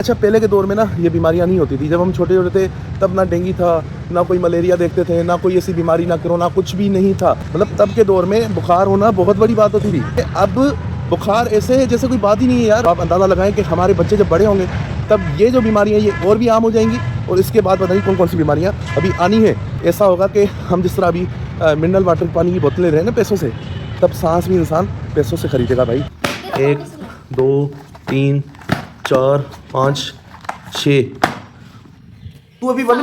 अच्छा, पहले के दौर में ना ये बीमारियां नहीं होती थी। जब हम छोटे छोटे थे तब ना डेंगू था, ना कोई मलेरिया देखते थे, ना कोई ऐसी बीमारी, ना कोरोना, कुछ भी नहीं था। मतलब तब के दौर में बुखार होना बहुत बड़ी बात होती थी। अब बुखार ऐसे है जैसे कोई बात ही नहीं है यार। आप अंदाज़ा लगाएं कि हमारे बच्चे जब बड़े होंगे तब ये जो बीमारियाँ ये और भी आम हो जाएंगी, और इसके बाद पता नहीं कौन कौन सी बीमारियाँ अभी आनी है। ऐसा होगा कि हम जिस तरह अभी मिनरल वाटर पानी की बोतलें ले रहे हैं ना पैसों से, तब सांस भी इंसान पैसों से खरीदेगा भाई। 1 2 3 4 5 6। तू अभी वन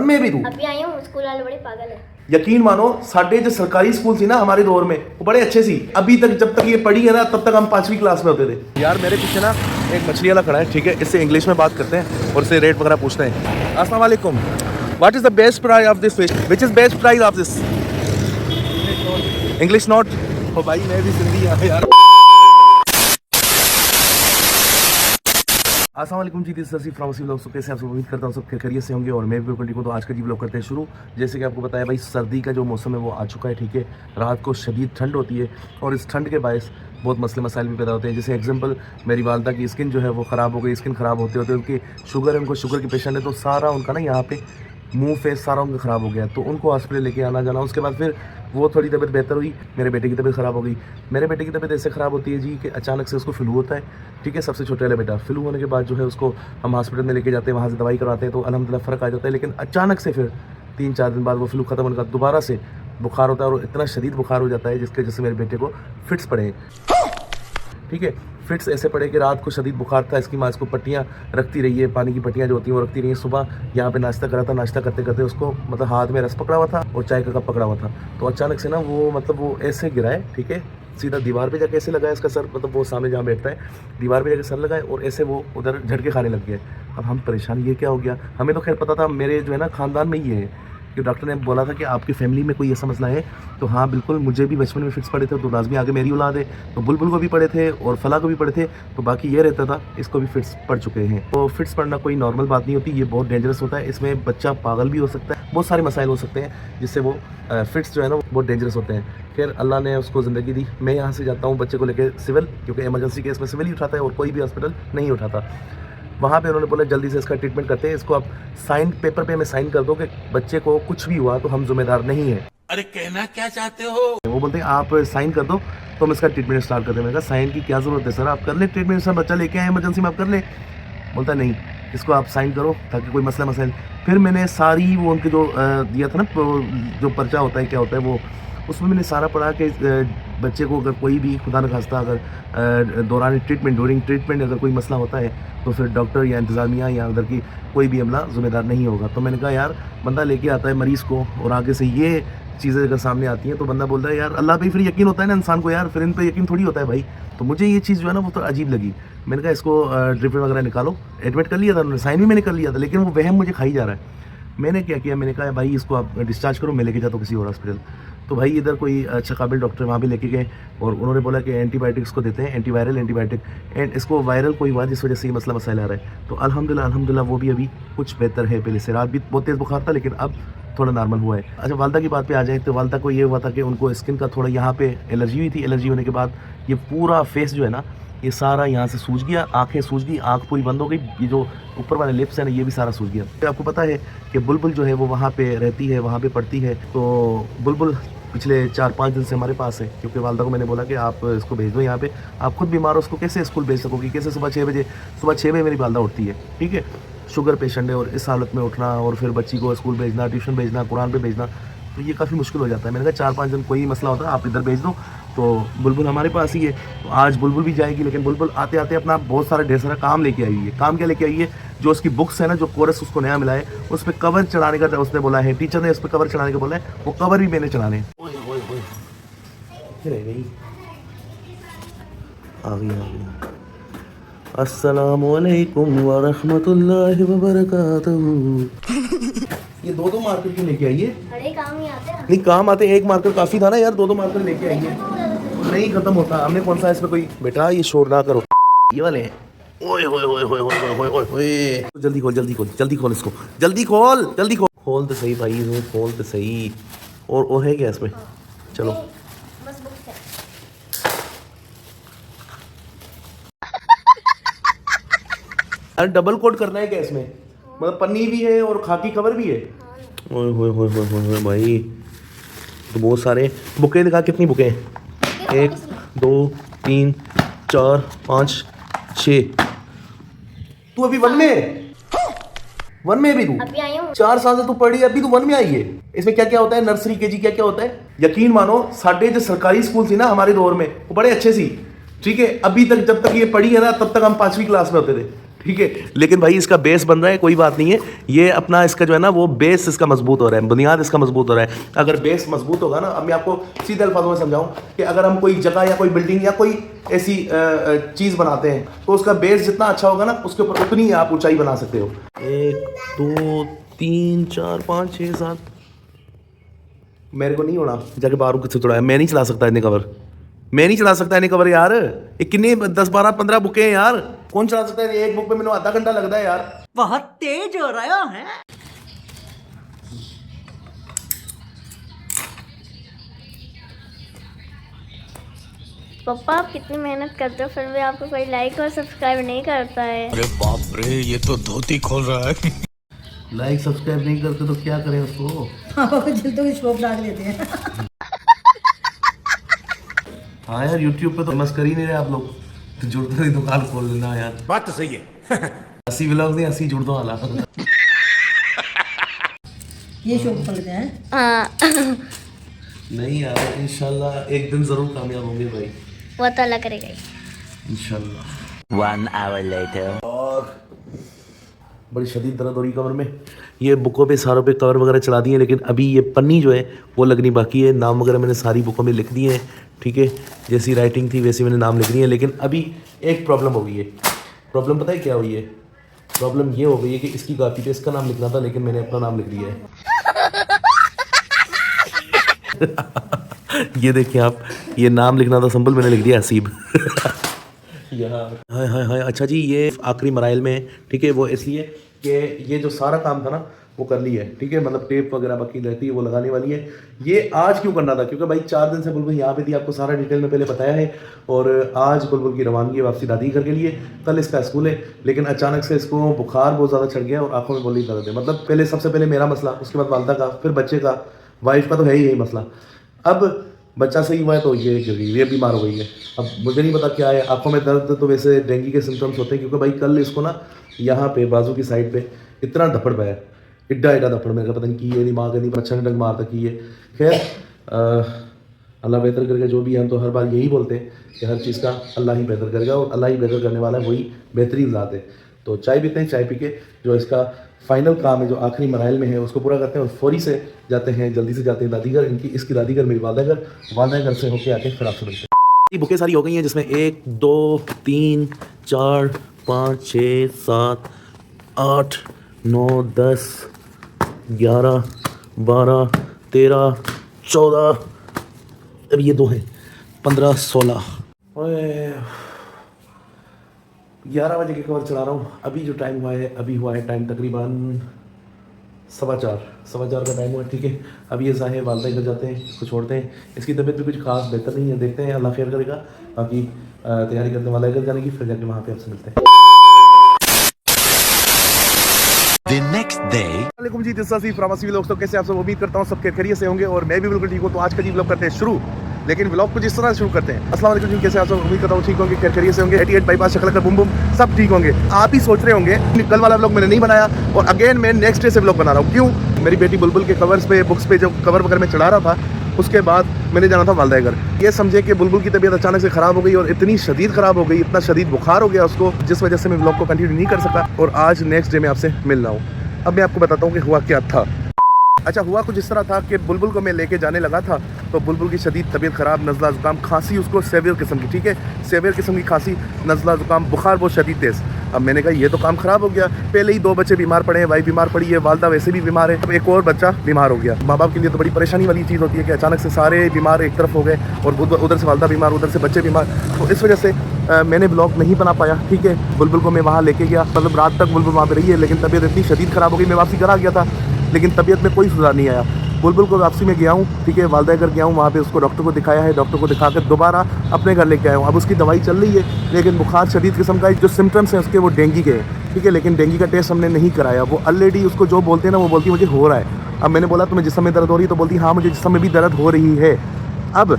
में भी तू अभी आई हूँ। स्कूल वाले बड़े पागल है। यकीन मानो, साढ़े जो सरकारी स्कूल थी ना हमारे दौर में, वो बड़े अच्छे सी। अभी तक जब तक ये पढ़ी है ना तब तक हम 5वीं क्लास में होते थे यार। मेरे पीछे ना एक मछली वाला खड़ा है, ठीक है। इससे इंग्लिश में बात करते हैं और इससे रेट वगैरह पूछते हैं। अस्सलाम वालेकुम, what is the best price of this fish? Which is best price of this? English note. ओ भाई मैं भी सिंधी यार। अस्सलाम वालेकुम जी, this is from sea vlog. So कैसे आप सब? उम्मीद करता हूँ सब खैरियत से होंगे और मैं भी बिल्कुल ठीक हूँ। तो आज का जी व्लॉग करते हैं शुरू। जैसे कि आपको बताया भाई, सर्दी का जो मौसम है वो आ चुका है, ठीक है। रात को शदीद ठंड होती है और इस ठंड के बायस बहुत मसले मसाइल भी पैदा होते हैं। जैसे एग्जांपल, मेरी वालदा की स्किन जो है वो ख़राब हो गई। स्किन ख़राब होते होते उनकी शुगर है, उनको शुगर की पेशेंट है, तो सारा उनका ना यहाँ पे मुंह फेस सारा उनका ख़राब हो गया। तो उनको हॉस्पिटल लेके आना जाना। उसके बाद फिर वो थोड़ी तबीयत बेहतर हुई। मेरे बेटे की तबीयत ख़राब हो गई। मेरे बेटे की तबीयत ऐसे ख़राब होती है जी कि अचानक से उसको फ्लू होता है, ठीक है। सबसे छोटे वाला बेटा, फ्लू होने के बाद जो है उसको हम हॉस्पिटल में लेके जाते हैं, वहाँ से दवाई करवाते हैं, तो अल्हम्दुलिल्लाह फ़र्क आ जाता है। लेकिन अचानक से फिर 3-4 दिन बाद वो फ्लू ख़त्म होने का दोबारा से बुखार होता है, और इतना शदीद बुखार हो जाता है जिसके वजह से मेरे बेटे को फिट्स पड़े, ठीक है। फिट्स ऐसे पड़े कि रात को शदीद बुखार था। इसकी माँ इसको पट्टियाँ रखती रही है, पानी की पट्टियाँ जो होती हैं वो रखती रही है। सुबह यहाँ पे नाश्ता करा था, नाश्ता करते करते उसको मतलब हाथ में रस पकड़ा हुआ था और चाय का कप पकड़ा हुआ था। तो अचानक से ना वो मतलब वो ऐसे गिरा है, ठीक है। सीधा दीवार पे जाके ऐसे लगा है इसका सर, मतलब वो सामने जहाँ बैठता है दीवार पे जाके सर लगा है, और ऐसे वो उधर झटके खाने लग गया। अब हम परेशान, ये क्या हो गया? हमें तो खैर पता था, मेरे जो है ना ख़ानदान में ये है कि डॉक्टर ने बोला था कि आपकी फैमिली में कोई ऐसा मसला है। तो हाँ बिल्कुल, मुझे भी बचपन में फिट्स पड़े थे, तो लाजमी आगे मेरी औलाद है, तो बुलबुल को भी पड़े थे और फला को भी पड़े थे। तो बाकी ये रहता था इसको भी फिट्स पड़ चुके हैं। तो फिट्स पड़ना कोई नॉर्मल बात नहीं होती, ये बहुत डेंजरस होता है। इसमें बच्चा पागल भी हो सकता है, बहुत सारे मसाइल हो सकते हैं जिससे वो फिट्स जो है ना बहुत डेंजरस होते हैं। खैर अल्लाह ने उसको ज़िंदगी दी। मैं यहाँ से जाता हूँ बच्चे को लेकर सिविल, क्योंकि इमरजेंसी केस में सिविल ही उठाता है और कोई भी हॉस्पिटल नहीं उठाता। वहाँ पे उन्होंने बोला जल्दी से इसका ट्रीटमेंट करते हैं, इसको आप साइन पेपर पे मैं साइन कर दो कि बच्चे को कुछ भी हुआ तो हम जिम्मेदार नहीं है। अरे कहना क्या चाहते हो? वो बोलते हैं आप साइन कर दो तो हम इसका ट्रीटमेंट स्टार्ट करते हैं। मैंने कहा साइन की क्या ज़रूरत है सर, आप कर ले ट्रीटमेंट, सर बच्चा लेके आए इमरजेंसी में, आप कर ले। बोलता नहीं, इसको आप साइन करो ताकि कोई मसला मसाइल। फिर मैंने सारी वो उनके जो दिया था ना, जो पर्चा होता है क्या होता है वो, उसमें मैंने सारा पढ़ा कि बच्चे को अगर कोई भी खुदा न खास्ता अगर दौरान ट्रीटमेंट ड्यूरिंग ट्रीटमेंट अगर कोई मसला होता है तो फिर डॉक्टर या इंतज़ामिया या उधर की कोई भी अमला ज़िम्मेदार नहीं होगा। तो मैंने कहा यार, बंदा लेके आता है मरीज़ को और आगे से ये चीज़ें अगर सामने आती हैं तो बंदा बोलता है यार अल्लाह पे फिर यकीन होता है ना इंसान को, यार फिर इन पे यकीन थोड़ी होता है भाई। तो मुझे ये चीज़ जो है ना वो तो अजीब लगी। मैंने कहा इसको ड्रिप वगैरह निकालो। एडमिट कर लिया था उन्होंने, साइन भी मैंने कर लिया था, लेकिन वो वहम मुझे खाई जा रहा है। मैंने क्या किया, मैंने कहा भाई इसको आप डिस्चार्ज करो, मैं लेके जाता हूँ किसी और हॉस्पिटल। तो भाई इधर कोई अच्छा काबिल डॉक्टर वहाँ भी लेके गए और उन्होंने बोला कि एंटीबायोटिक्स को देते हैं, एंटीवायरल एंटीबायोटिक, एंड इसको वायरल कोई हुआ जिस वजह से ये मसला मसाइल आ रहा है। तो अल्हम्दुलिल्लाह वो भी अभी कुछ बेहतर है पहले से। रात भी बहुत तेज़ बुखार था लेकिन अब थोड़ा नॉर्मल हुआ है। अच्छा, वालदा की बात पे आ जाए तो वालदा को ये हुआ था कि उनको स्किन का थोड़ा यहाँ पे एलर्जी हुई थी। एलर्जी होने के बाद ये पूरा फेस जो है ना, ये सारा यहाँ से सूज गया, आंखें सूज गई, आंख पूरी बंद हो गई, ये जो ऊपर वाले लिप्स है ना ये भी सारा सूज गया। तो आपको पता है कि बुलबुल जो है वो वहाँ पे रहती है, वहाँ पे पढ़ती है। तो बुलबुल पिछले 4-5 दिन से हमारे पास है, क्योंकि वालदा को मैंने बोला कि आप इसको भेज दो यहाँ पे। आप खुद बीमार हो, उसको कैसे स्कूल भेज सकोगी? कैसे सुबह 6 बजे मेरी वालदा उठती है, ठीक है। शुगर पेशेंट है और इस हालत में उठना और फिर बच्ची को स्कूल भेजना, ट्यूशन भेजना, कुरान पे भेजना, तो ये काफ़ी मुश्किल हो जाता है। मैंने कहा 4-5 दिन कोई मसला होता है आप इधर भेज दो। तो बुलबुल हमारे पास ही है, तो आज बुलबुल भी जाएगी। लेकिन बुलबुल आते आते अपना बहुत सारा ढेर सारा काम लेके आई है। काम क्या लेके आई है? जो उसकी बुक्स है ना, जो कोरस उसको नया मिला है, उस पर कवर चढ़ाने का उसने बोला है, टीचर ने उस पर कवर चढ़ाने का बोला है। वो कवर भी मैंने चढ़ाने हैं। आ गई। अस्सलामुअलैकुम वरहमतुल्लाहि वबरकातुहू। ये दो मार्कर क्यों लेके आई है? बड़े काम ही आते हैं। नहीं काम आते, एक मार्कर काफ़ी था ना यार, दो मार्कर लेके आई है। नहीं खत्म होता, हमने कौन सा इसमें कोई। बेटा ये शोर ना करो, ये वाले हैं। ओए होए होए होए होए होए होए होए। जल्दी खोल इसको, जल्दी खोल तो सही भाई, खोल तो सही। और है क्या इसमें? चलो बस बुक्स है। अरे डबल कोट करना है क्या इसमें? मतलब पन्नी भी है और खाकी कवर भी है। ओए होए होए होए होए होए भाई, तो बहुत सारे बुकें दिखा, कितनी बुकें हैं? 1 2 3 4 5 6। तू अभी वन में है? वन में भी तू? अभी आई हूँ। 4 साल से तू पढ़ी, अभी तू वन में आई है? इसमें क्या क्या होता है? नर्सरी केजी क्या क्या होता है? यकीन मानो साढ़े जो सरकारी स्कूल थी ना हमारे दौर में, वो बड़े अच्छे सी, ठीक है। अभी तक जब तक ये पढ़ी है ना, तब तक हम 5वीं क्लास में होते थे, ठीक है। लेकिन भाई इसका बेस बन रहा है, कोई बात नहीं है। ये अपना इसका जो है ना, वो बेस इसका मजबूत हो रहा है, बुनियाद इसका मजबूत हो रहा है। अगर बेस मजबूत होगा ना, अब मैं आपको सीधे अल्फाजों में समझाऊं कि अगर हम कोई जगह या कोई बिल्डिंग या कोई ऐसी चीज़ बनाते हैं, तो उसका बेस जितना अच्छा होगा ना, उसके ऊपर उतनी आप ऊंचाई बना सकते हो। 1 2 3 4 5 6 7। मेरे को नहीं होना, जाके बाहर किससे चढ़ाया? मैं नहीं चला सकता इन्हें कवर, मैं नहीं चला सकता इन्हें कवर यार। ये कितने 10 12 15 बुकें हैं यार, कौन चला सकता है? एक बुक पे मैंने आधा घंटा लगता है यार। बहुत तेज हो रहा है। पापा आप कितनी मेहनत करते हो, फिर भी आपको कोई लाइक और सब्सक्राइब नहीं करता है। अरे बाप रे, ये तो धोती खोल रहा है। लाइक सब्सक्राइब नहीं करते तो क्या करें उसको? पापा को जल्दी शॉप डाल देते हैं। हाँ यार, यूट्यूब पे तो मस्त कर ही नहीं रहे आप लोग, तो जुड़ते ही दुकान खोल लेना यार। बात तो सही है। 80 व्लॉग नहीं, 80 जुड़दो वाला। ये शॉप खोलते हैं। हाँ नहीं यार, इंशाल्लाह एक दिन जरूर कामयाब होंगे भाई, वो तो अल्लाह करेगा ही। इंशाल्लाह। 1 hour later. और बड़ी शदीद दर्द हो रही कमर में। ये बुकों पे सारों पे कवर वगैरह चला दिए, लेकिन अभी ये पन्नी जो है वो लगनी बाकी है। नाम वगैरह मैंने सारी बुकों में लिख दिए हैं, ठीक है। जैसी राइटिंग थी वैसी मैंने नाम लिख दिए हैं। लेकिन अभी एक प्रॉब्लम हो गई है। प्रॉब्लम पता है क्या हुई है? प्रॉब्लम ये हो गई है कि इसकी कॉपी पे इसका नाम लिखना था, लेकिन मैंने अपना नाम लिख दिया है। ये देखिए आप, ये नाम लिखना था सिंपल, मैंने लिख दिया हसीब। यहाँ हाय हाय हाय। अच्छा जी, ये आखिरी मराइल में है, ठीक है। वो इसलिए कि ये जो सारा काम था ना वो कर लिया है, ठीक है। मतलब टेप वगैरह बाकी रहती है, वो लगाने वाली है। ये आज क्यों करना था? क्योंकि भाई 4 दिन से बुलबुल यहाँ पे थी, आपको सारा डिटेल में पहले बताया है। और आज बुलबुल की रवानगी है वापसी दादी घर के लिए। कल इसका स्कूल है, लेकिन अचानक से इसको बुखार बहुत ज़्यादा चढ़ गया और आंखों में बोली दर्द है। मतलब पहले सबसे पहले मेरा मसला, उसके बाद वालदा का, फिर बच्चे का, वाइफ का तो है ही यही मसला। अब बच्चा सही हुआ है तो ये गिर गई, ये बीमार हो गई है। अब मुझे नहीं पता क्या है। आंखों में दर्द तो वैसे डेंगू के सिम्टम्स होते हैं, क्योंकि भाई कल इसको ना यहाँ पे बाजू की साइड पे इतना धपड़ पाया, इड्डा एड्डा धपड़, मेरे को पता नहीं की ये दिमाग नहीं, अच्छा डंग मारता की ये। खैर अल्लाह बेहतर करके, जो भी हम तो हर बार यही बोलते हैं कि हर चीज़ का अल्लाह ही बेहतर करेगा, और अल्लाह ही बेहतर करने वाला है, वही बेहतरीन ज़ात है। तो चाय पीते हैं, चाय पी के जो इसका फाइनल काम है, जो आखिरी मराइल में है, उसको पूरा करते हैं और फौरी से जाते हैं, जल्दी से जाते हैं दादी घर। इसकी दादी घर मेरी वालदा घर से होके आके फिर आपसे मिलते हैं। बुकें सारी हो गई हैं, जिसमें 1 2 3 4 5 6 7 8 9 10 11 12 13 14, अब ये 2 हैं, 15 16। 11 बजे के कवर चला रहा हूँ। अभी जो टाइम हुआ है, अभी हुआ है टाइम तकरीबन 4:15 का टाइम हुआ है, ठीक है। अब ये ज़ाहिर वालदा घर जाते हैं, इसको छोड़ते हैं। इसकी तबीयत भी कुछ खास बेहतर नहीं है, देखते हैं, अल्लाह खैर करेगा। बाकी तैयारी करते हैं वाला घर जाने की, फिर जाके वहाँ पे आपसे मिलते हैं। The next day. वालेकुम जी, दिस इज प्रवासी व्लॉग्स। तो कैसे आप सब? उम्मीद करता हूँ सब खैरियत से होंगे और मैं भी बिल्कुल ठीक हूँ। तो आज का जी व्लॉग करते हैं शुरू, लेकिन व्लॉग कुछ इस तरह शुरू करते हैं। अस्सलाम वालेकुम जी, कैसे आप सब? उम्मीद करता हूँ ठीक होंगे, खैरियत से होंगे। 88 बाईपास शकलकर बुम बुम सब ठीक होंगे। आप ही सोच रहे होंगे कल वाला व्लॉग मैंने नहीं बनाया और अगेन मैं नेक्स्ट डे से व्लॉग बना रहा हूँ। क्यों? मेरी बेटी बुलबुल के कवर्स पे, बुक्स पे जो कवर वगैरह में चढ़ा रहा था, उसके बाद मैंने जाना था वालदा घर। ये समझे कि बुलबुल की तबीयत अचानक से ख़राब हो गई और इतनी शदीद ख़राब हो गई, इतना शदीद बुखार हो गया उसको, जिस वजह से मैं व्लॉग को कंटिन्यू नहीं कर सका। और आज नेक्स्ट डे में आपसे मिल रहा हूँ। अब मैं आपको बताता हूँ कि हुआ क्या था। अच्छा, हुआ कुछ इस तरह था कि बुलबुल को मैं लेके जाने लगा था, तो बुलबुल की शदीद तबीयत ख़राब, नज़ला ज़ुकाम, खांसी उसको सेवियर किस्म की, ठीक है, सेवियर किस्म की खांसी, नज़ला ज़ुकाम, बुखार बहुत शदीद तेज़। अब मैंने कहा ये तो काम ख़राब हो गया। पहले ही 2 बच्चे बीमार पड़े हैं, वाइफ बीमार पड़ी है, वालदा वैसे भी बीमार है, अब एक और बच्चा बीमार हो गया। माँ बाप के लिए तो बड़ी परेशानी वाली चीज़ होती है कि अचानक से सारे बीमार एक तरफ हो गए और उधर से वालदा बीमार, उधर से बच्चे बीमार। तो इस वजह से मैंने ब्लॉग नहीं बना पाया, ठीक है। बुलबुल को मैं वहाँ लेके गया, मतलब रात तक बुलबुल वहाँ पे रही है, लेकिन तबीयत इतनी शदीद ख़राब हो गई, मैं वापसी घर आ गया था, लेकिन तबीयत में कोई सुधार नहीं आया। बुलबुल को वापसी में गया हूँ, ठीक है, वालदा घर गया हूँ, वहाँ पे उसको डॉक्टर को दिखाया है, डॉक्टर को दिखा कर दोबारा अपने घर लेके आया हूँ। अब उसकी दवाई चल रही है, लेकिन बुखार शदीद किस्म का जो सिम्टम्स हैं उसके वो डेंगू के हैं, ठीक है, लेकिन डेंगू का टेस्ट हमने नहीं कराया। वो ऑलरेडी उसको जो बोलते हैं ना, वो बोलती मुझे हो रहा है। अब मैंने बोला तुम्हें जिस्म में दर्द हो रही है, तो बोलती हाँ मुझे जिस्म में भी दर्द हो रही है। अब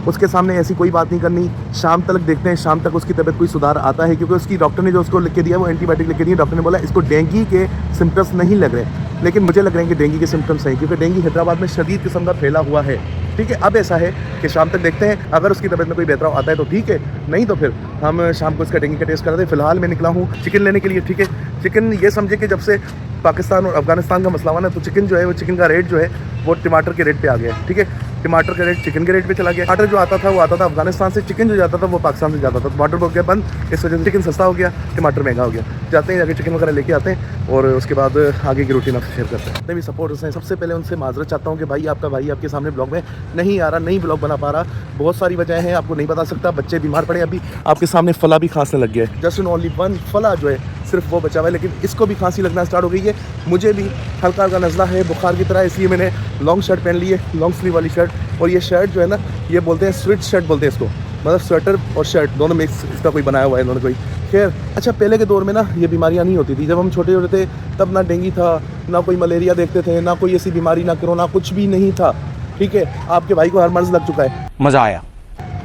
उसके सामने ऐसी कोई बात नहीं करनी, शाम तक देखते हैं, शाम तक उसकी तबीयत कोई सुधार आता है, क्योंकि उसकी डॉक्टर ने जो उसको लिख के दिया वो एंटीबायोटिक लिख के दिया। डॉक्टर ने बोला इसको डेंगू के सिम्टम्स नहीं लग रहे, लेकिन मुझे लग रहे हैं कि डेंगू के सिम्टम्स हैं, क्योंकि डेंगू हैदराबाद में शदीद किस्म का फैला हुआ है, ठीक है। अब ऐसा है कि शाम तक देखते हैं, अगर उसकी तबीयत में कोई बहतराव आता है तो ठीक है, नहीं तो फिर हम शाम को इसका डेंगू का टेस्ट कराते हैं। फिलहाल मैं निकला हूँ चिकन लेने के लिए, ठीक है। चिकन ये समझे कि जब से पाकिस्तान और अफगानिस्तान का मसला हुआ ना, तो चिकन जो है वो चिकन का रेट जो है वो टमाटर के रेट पे आ गया है, ठीक है। टमाटर का रेट चिकन के रेट पे चला गया। टमाटर जो आता था वो आता था अफगानिस्तान से, चिकन जो जाता था वो पाकिस्तान से जाता था। टमाटर हो गया बंद, इस वजह से चिकन सस्ता हो गया, टमाटर महंगा हो गया। जाते हैं, जाके चिकन वगैरह लेके आते हैं और उसके बाद आगे की रूटीन आपसे शेयर करते हैं। जितने भी सपोर्टर्स हैं, सबसे पहले उनसे माजरत चाहता हूँ कि भाई आपका भाई आपके सामने ब्लॉग में नहीं आ रहा, नहीं ब्लॉग बना पा रहा। बहुत सारी वजह हैं, आपको नहीं बता सकता। बच्चे बीमार पड़े, अभी आपके सामने फला भी खांसने लग गया है। जस्ट एंड ओनली वन फला जो है सिर्फ वो बचा हुआ है, लेकिन इसको भी खांसी लगना स्टार्ट हो गई है। मुझे भी हल्का हल्का नज़ला है बुखार की तरह, इसलिए मैंने लॉन्ग शर्ट पहन ली है, लॉन्ग स्लीव वाली शर्ट। और ये शर्ट जो है ना, ये बोलते हैं स्वेट शर्ट बोलते हैं इसको, मतलब स्वेटर और शर्ट दोनों मिक्स इसका कोई बनाया हुआ है इन्होंने कोई। खैर अच्छा, पहले के दौर में ना ये बीमारियां नहीं होती थी। जब हम छोटे छोटे थे तब ना डेंगू था, ना कोई मलेरिया देखते थे, ना कोई ऐसी बीमारी, ना कोरोना, कुछ भी नहीं था, ठीक है। आपके भाई को हर मर्ज लग चुका है, मजा आया।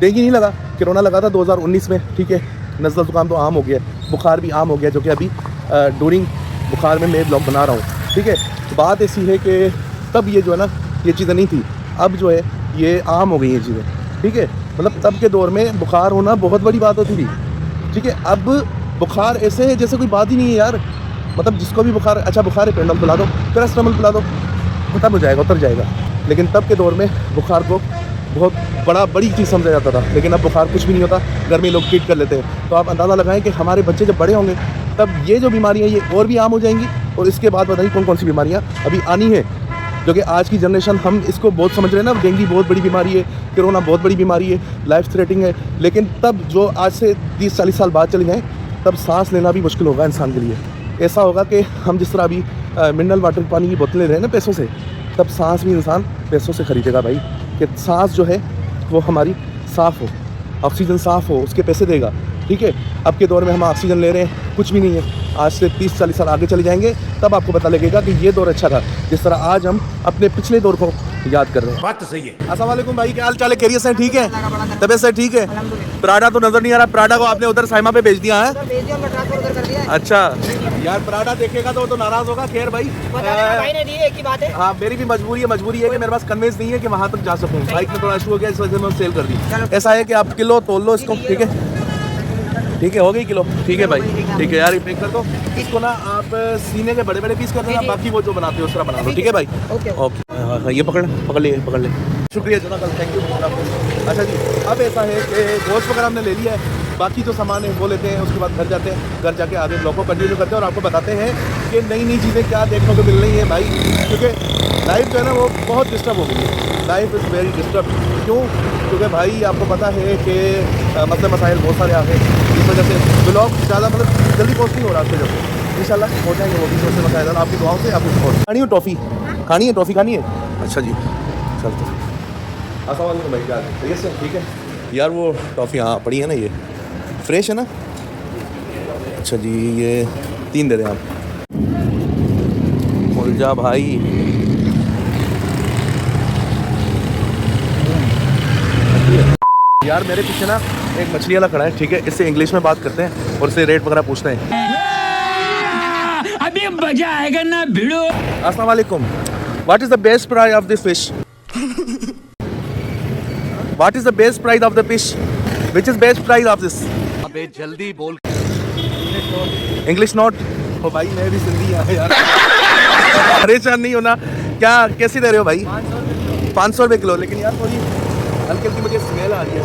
डेंगू नहीं लगा, कोरोना लगा था 2019 में, ठीक है। नज़ला ज़ुकाम तो आम हो गया, बुखार भी आम हो गया, जो कि अभी ड्यूरिंग बुखार में मैं ब्लॉग बना रहा हूँ, ठीक है। बात ऐसी है कि तब ये जो है ना, ये चीज़ें नहीं थी, अब जो है ये आम हो गई ये चीज़ें, ठीक है। मतलब तब के दौर में बुखार होना बहुत बड़ी बात होती थी, ठीक है। अब बुखार ऐसे है जैसे कोई बात ही नहीं है यार। मतलब जिसको भी बुखार, अच्छा बुखार है पेंडल पिला दो, पैरासिटामोल पिला दो, खत्म हो जाएगा, उतर जाएगा। लेकिन तब के दौर में बुखार को बहुत बड़ी चीज़ समझा जाता था, लेकिन अब बुखार कुछ भी नहीं होता, घर में लोग ट्रीट कर लेते हैं। तो आप अंदाज़ा लगाएं कि हमारे बच्चे जब बड़े होंगे तब ये जो बीमारियाँ ये और भी आम हो जाएंगी, और इसके बाद पता नहीं कौन कौन सी बीमारियाँ अभी आनी है, जो कि आज की जनरेशन हम इसको बहुत समझ रहे हैं ना। डेंगू बहुत बड़ी बीमारी है, कोरोना बहुत बड़ी बीमारी है, लाइफ थ्रेटिंग है, लेकिन तब जो आज से 30-40 साल बाद चले जाएँ तब सांस लेना भी मुश्किल होगा इंसान के लिए। ऐसा होगा कि हम जिस तरह अभी मिनरल वाटर पानी की बोतलें ले रहे हैं ना पैसों से, तब सांस भी इंसान पैसों से ख़रीदेगा भाई, कि सांस जो है वो हमारी साफ़ हो, ऑक्सीजन साफ़ हो, उसके पैसे देगा, ठीक है। अब के दौर में हम ऑक्सीजन ले रहे हैं, कुछ भी नहीं है। आज से 30-40 साल आगे चले जाएंगे तब आपको पता लगेगा कि ये दौर अच्छा था, जिस तरह आज हम अपने पिछले दौर को याद कर रहे हैं। बात तो सही है। अस्सलाम वालेकुम भाई, क्या हाल चाल है? खैरियत से ठीक है? तबीयत से ठीक है? पराठा तो नज़र नहीं आ रहा, पराठा को आपने उधर साइमा पे भेज दिया है? अच्छा यार, पराठा देखेगा तो नाराज़ होगा। खैर भाई, भाई ने दिए, एक ही बात है। हाँ मेरी भी मजबूरी है कि मेरे पास कन्वेंस नहीं है कि वहाँ तक जा सकूँ। बाइक में थोड़ा इशू हो गया, इस वजह से मैं सेल कर दी। ऐसा है कि आप किलो तोल लो इसको, ठीक है, ठीक है, हो गई किलो, ठीक है भाई, ठीक है यार, ये पैक कर दो इसको ना। आप सीने के बड़े बड़े पीस कर देना, बाकी वो जो बनाते हो उस तरह बना दो, ठीक है भाई। ओके हाँ, ये पकड़ ले। शुक्रिया जनाब, थैंक यू। अच्छा जी, अब ऐसा है कि गोश्त वगैरह हमने ले लिया है, बाकी जो सामान है वो लेते हैं, उसके बाद घर जाते हैं, घर जाके आगे ब्लॉग को कंटिन्यू करते हैं और आपको बताते हैं कि नई नई चीज़ें क्या देखने को मिल रही हैं भाई। क्योंकि लाइफ जो है ना वो बहुत डिस्टर्ब हो गई है, लाइफ इज़ वेरी डिस्टर्ब। क्यों? क्योंकि भाई आपको पता है कि मसले मसाइल बहुत सारे आ गए, इस वजह से ब्लॉग ज़्यादा मतलब जल्दी पोस्ट नहीं हो रहा। जब इंशाल्लाह हो जाएंगे वो भी मसले मसाइल, आपकी दुआओं से आपको सपोर्ट। खानी हो टॉफ़ी? खानी है टॉफ़ी खानी है? अच्छा जी, चलते हैं। अस्सलाम वालेकुम भाई, क्या ठीक है? ठीक है यार, वो टॉफ़ी हाँ पड़ी है ना, ये फ्रेश है ना? अच्छा जी, ये 3 दे दें आप। मुलजा भाई, यार मेरे पीछे ना एक मछली वाला खड़ा है, ठीक है, इससे इंग्लिश में बात करते हैं और इससे रेट वगैरह पूछते हैं। अभी मजा आएगा ना भिड़ो। अस्सलाम वालेकुम, what is the best price of this fish? What is the best price of the fish? Which is best price of this? अबे जल्दी बोल। English not? ओ भाई मैं भी सिंधी है यार। परेशान नहीं होना। क्या कैसे दे रहे हो भाई? 500 रुपये किलो, लेकिन यार थोड़ी हल्की हल्की मुझे स्मेल आ रही है।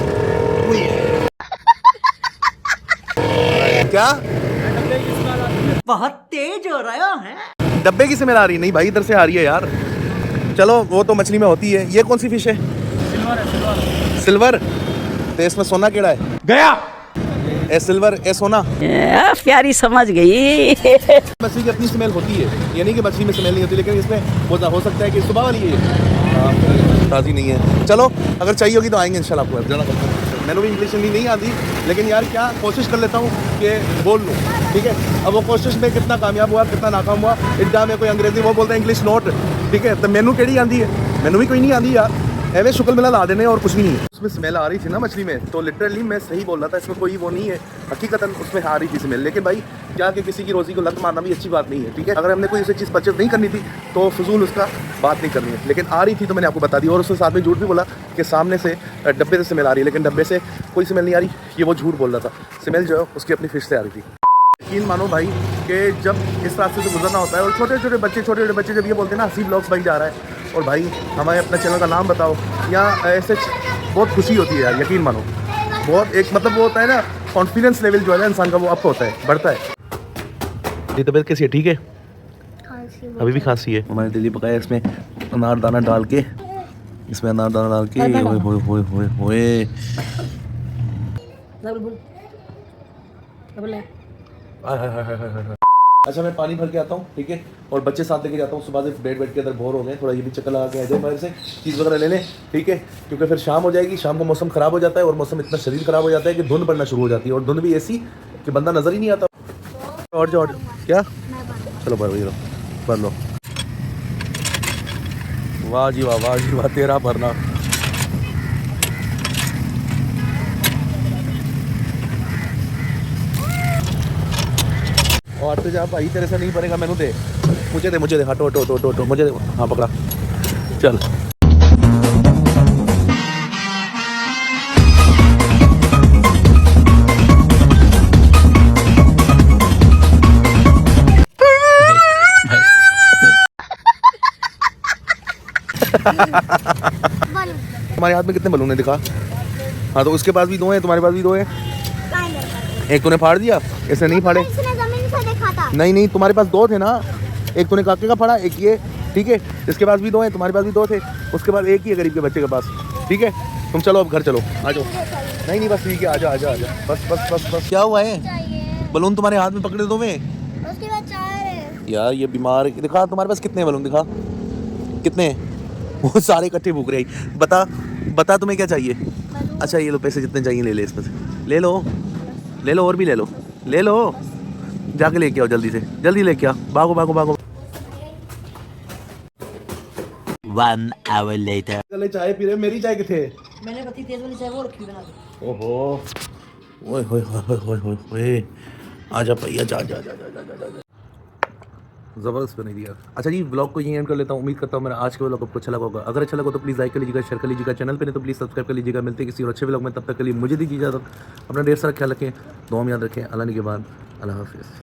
क्या बहुत तेज हो रहा है। डब्बे की स्मेल आ रही है? नहीं भाई, इधर से आ रही है यार। चलो वो तो मछली में होती है। ये कौन सी फिश है? सिल्वर। तो इसमें सोना केड़ा है? गया ए सिल्वर, ए सोना। प्यारी समझ गई। मछली की अपनी स्मेल होती है, ये नहीं कि मछली में स्मेल नहीं होती, लेकिन इसमें हो सकता है कि सुबह वाली है, ताज़ी नहीं है। चलो अगर चाहिए होगी तो आएंगे इंशाल्लाह आपको ज़्यादा करते। मैंने भी इंग्लिश हिंदी नहीं आती, लेकिन यार क्या कोशिश कर लेता हूँ कि बोल लूँ, ठीक है। अब वो कोशिश में कितना कामयाब हुआ कितना नाकाम हुआ, एग्जाम में कोई अंग्रेजी वो बोलता है इंग्लिश नोट, ठीक है। तो मैनू केड़ी आती है, मैनू भी कोई नहीं आती यार, एवं शुक्ल मिला ला देने और कुछ भी नहीं है। उसमें स्मेल आ रही थी ना मछली में, तो लिटरली मैं सही बोल रहा था, इसमें कोई वो नहीं है, हकीकतन उसमें आ रही थी स्मेल। लेकिन भाई क्या कि किसी की रोज़ी को लत मारना भी अच्छी बात नहीं है, ठीक है। अगर हमने कोई ऐसी चीज़ परचेज नहीं करनी थी तो फजूल उसका बात नहीं करनी है, लेकिन आ रही थी तो मैंने आपको बता दी। और उसके साथ में झूठ भी बोला कि सामने से डब्बे से स्मेल आ रही है, लेकिन डब्बे से कोई स्मेल नहीं आ रही, ये वो झूठ बोल रहा था। स्मेल जो है उसकी अपनी फिश से आ रही थी। यकीन मानो भाई कि जब इस रास्ते से गुजरना होता है और छोटे छोटे बच्चे जब ये बोलते हैं ना हसीब ब्लॉग्स भाई जा रहा है, और भाई हमारे अपने चैनल का नाम बताओ, या ऐसे बहुत खुशी होती है यार, यकीन मानो। बहुत एक मतलब वो होता है ना, कॉन्फिडेंस लेवल जो है ना इंसान का वो अप होता है, बढ़ता है। ये तबीयत कैसी है, ठीक है? अभी भी खांसी है। हमारे दिल्ली पकाया इसमें अनारदाना डाल के, इसमें अनारदाना डाल के, होए होए होए होए होए। अच्छा मैं पानी भर के आता हूँ, ठीक है, और बच्चे साथ लेके जाता हूँ। सुबह से बैठ के अंदर बोर हो गए, थोड़ा ये भी चक्कर लगा के आ जाए बाहर से, चीज़ वगैरह ले लें, ठीक है, क्योंकि फिर शाम हो जाएगी। शाम को मौसम ख़राब हो जाता है, और मौसम इतना शरीर ख़राब हो जाता है कि धुंध पड़ना शुरू हो जाती है, और धुंध भी ऐसी कि बंदा नज़र ही नहीं आता। और जो क्या, चलो भर लो। वाह जी वाह तेरा भरना। और तो जा भाई, तेरे से नहीं भरेगा, मैनू दे, मुझे दे, हटो मुझे दे। हाँ पकड़ा, चल। तुम्हारे हाथ में कितने बलून है दिखा? हाँ तो उसके पास भी 2 हैं, तुम्हारे पास भी 2 हैं। एक तूने फाड़ दिया, इसने नहीं फाड़े। नहीं तुम्हारे पास 2 थे ना, एक तूने काके का फाड़ा, एक ये, ठीक है। इसके पास भी 2 हैं, तुम्हारे पास भी 2 थे, उसके बाद एक ही है गरीब के बच्चे के पास, ठीक है। तुम चलो अब घर चलो, आ जाओ। नहीं बस ठीक है, आ जा बस। क्या हुआ है? बलून तुम्हारे हाथ में पकड़े 2 में? उसके बाद 4 है यार ये बीमार दिखा, तुम्हारे पास कितने बलून दिखा, कितने? वो सारे इकट्ठे भूख रहे हैं। बता तुम्हें क्या चाहिए? अच्छा ये लो पैसे, जितने चाहिए ले ले, इसमें से ले लो और भी ले लो, जाके लेके आओ, जल्दी लेके आओ, भागो। 1 hour later. चले चाय पी रहे, मेरी चाय किथे? मैंने पति तेज वाली चाय वो रखी बना दो। ओहो, ओए आजा भैया, जा। ज़बरदस्त बनी दिया। अच्छा जी, व्लॉग को यहीं एंड कर लेता हूँ। उम्मीद करता हूँ मेरा आज के व्लॉग आपको अच्छा लगा होगा। अगर अच्छा लगा तो प्लीज़ लाइक कर लीजिएगा, शेयर कर लीजिएगा, चैनल पे नहीं तो प्लीज़ सब्सक्राइब कर लीजिएगा। मिलते हैं किसी और अच्छे व्लॉग में, तब तक के लिए मुझे दीजिए इजाज़त। अपना ढेर सारा ख्याल रखें, दुआ में याद रखें। अल्लाह ने के बाद, अल्लाह हाफ़िज़।